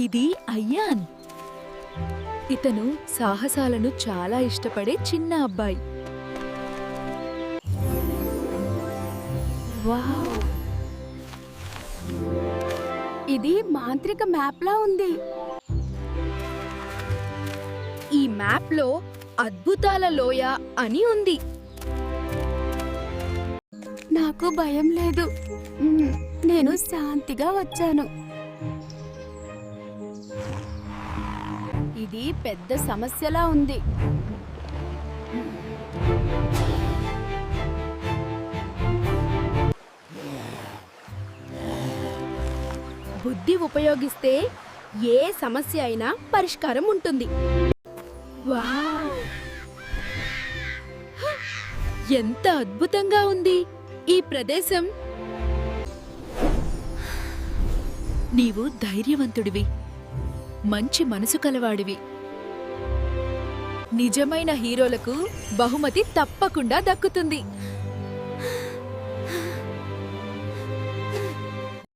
ఇది అయ్యాన్. ఇతను సాహసాలను చాలా ఇష్టపడే చిన్న అబ్బాయి. వావ్! ఇది మాంత్రిక మ్యాప్లా ఉంది. ఈ మ్యాప్లో అద్భుతాల లోయ అని ఉంది. నాకు భయం లేదు. నేను శాంతిగా వచ్చాను. ఇది పెద్ద సమస్యలా ఉంది. బుద్ధి ఉపయోగిస్తే ఏ సమస్య అయినా పరిష్కారం ఉంటుంది. వావ్! ఎంత అద్భుతంగా ఉంది ఈ ప్రదేశం. నీవు ధైర్యవంతుడివి, మంచి మనసు కలవాడివి. నిజమైన హీరోలకు బహుమతి తప్పకుండా దక్కుతుంది.